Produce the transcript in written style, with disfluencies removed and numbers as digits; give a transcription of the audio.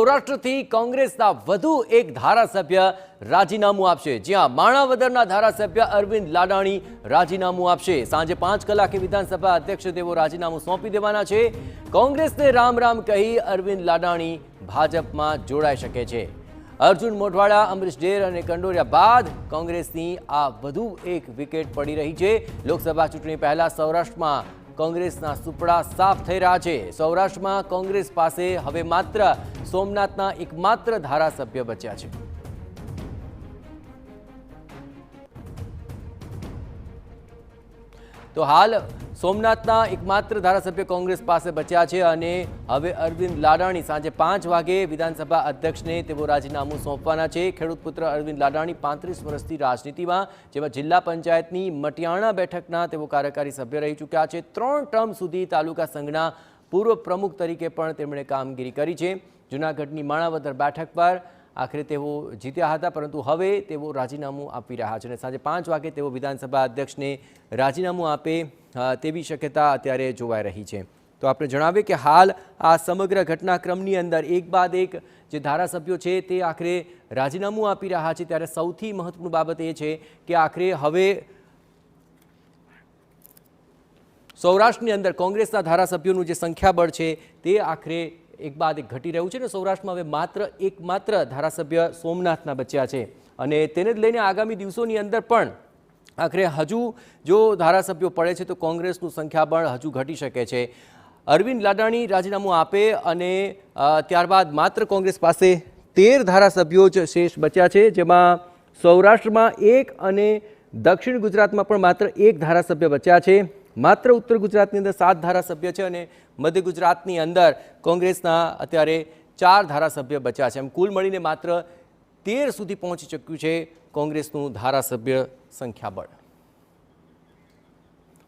સૌરાષ્ટ્રથી કોંગ્રેસના વધુ એક ધારાસભ્ય રાજીનામું આપશે। જ્યાં માણાવદરના ધારાસભ્ય અરવિંદ લાડાણી રાજીનામું આપશે। સાંજે 5 કલાકે વિધાનસભા અધ્યક્ષ તેઓ રાજીનામું સોંપી દેવાના છે। કોંગ્રેસને રામ રામ કહી અરવિંદ લાડાણી ભાજપમાં જોડાઈ શકે છે। અર્જુન મોઢવાડા, અમરીશ ડેર અને કંડોરિયા બાદ કોંગ્રેસની આ વધુ એક વિકેટ પડી રહી છે। લોકસભા ચૂંટણી પહેલા સૌરાષ્ટ્રમાં કોંગ્રેસના સુપડા સાફ થઈ રહ્યા છે। સૌરાષ્ટ્રમાં કોંગ્રેસ પાસે હવે માત્ર સોમનાથના એકમાત્ર ધારાસભ્ય બચ્યા છે। તો હાલ સોમનાથના એકમાત્ર ધારાસભ્ય કોંગ્રેસ પાસે બચ્યા છે અને હવે અરવિંદ લાડાણી સાંજે 5 વાગે વિધાનસભા અધ્યક્ષને તેઓ રાજીનામું સોંપવાના છે। ખેડૂત પુત્ર અરવિંદ લાડાણી 35 વર્ષથી રાજનીતિમાં, જેમાં જિલ્લા પંચાયતની મટિયાણા બેઠકના તેઓ કાર્યકારી સભ્ય રહી ચૂક્યા છે। 3 ટર્મ સુધી તાલુકા સંઘના પૂર્વ પ્રમુખ તરીકે પણ તેમણે કામગીરી કરી છે। જૂનાગઢની માણાવદર બેઠક પર આખરે તેઓ જીત્યા હતા, પરંતુ હવે તેઓ રાજીનામું આપી રહ્યા છે અને સાંજે 5 વાગે તેઓ વિધાનસભા અધ્યક્ષને રાજીનામું આપે તેવી શક્યતા અત્યારે જોવાઈ રહી છે। તો આપણે જણાવીએ કે હાલ આ સમગ્ર ઘટનાક્રમની અંદર એક બાદ એક જે ધારાસભ્યો છે તે આખરે રાજીનામું આપી રહ્યા છે। ત્યારે સૌથી મહત્વની બાબત એ છે કે આખરે હવે સૌરાષ્ટ્રની અંદર કોંગ્રેસના ધારાસભ્યોનું જે સંખ્યાબળ છે તે આખરે એક બાદ એક ઘટી રહ્યું છે અને સૌરાષ્ટ્રમાં હવે એકમાત્ર ધારાસભ્ય સોમનાથના બચ્યા છે અને તેને જ લઈને આગામી દિવસોની અંદર પણ આખરે હજુ જો ધારાસભ્યો પડે છે તો કોંગ્રેસનું સંખ્યાબળ હજુ ઘટી શકે છે। અરવિંદ લાડાણી રાજીનામું આપે અને ત્યારબાદ માત્ર કોંગ્રેસ પાસે 13 ધારાસભ્યો જ શેષ બચ્યા છે, જેમાં સૌરાષ્ટ્રમાં 1 અને દક્ષિણ ગુજરાતમાં પણ માત્ર 1 ધારાસભ્ય બચ્યા છે। માત્ર ઉત્તર ગુજરાતની અંદર 7 ધારાસભ્ય છે અને મધ્ય ગુજરાતની અંદર કોંગ્રેસના અત્યારે 4 ધારાસભ્ય બચ્યા છે। એમ કુલ મળીને માત્ર 13 સુધી પહોંચી ચૂક્યું છે કોંગ્રેસનું ધારાસભ્ય સંખ્યાબળ।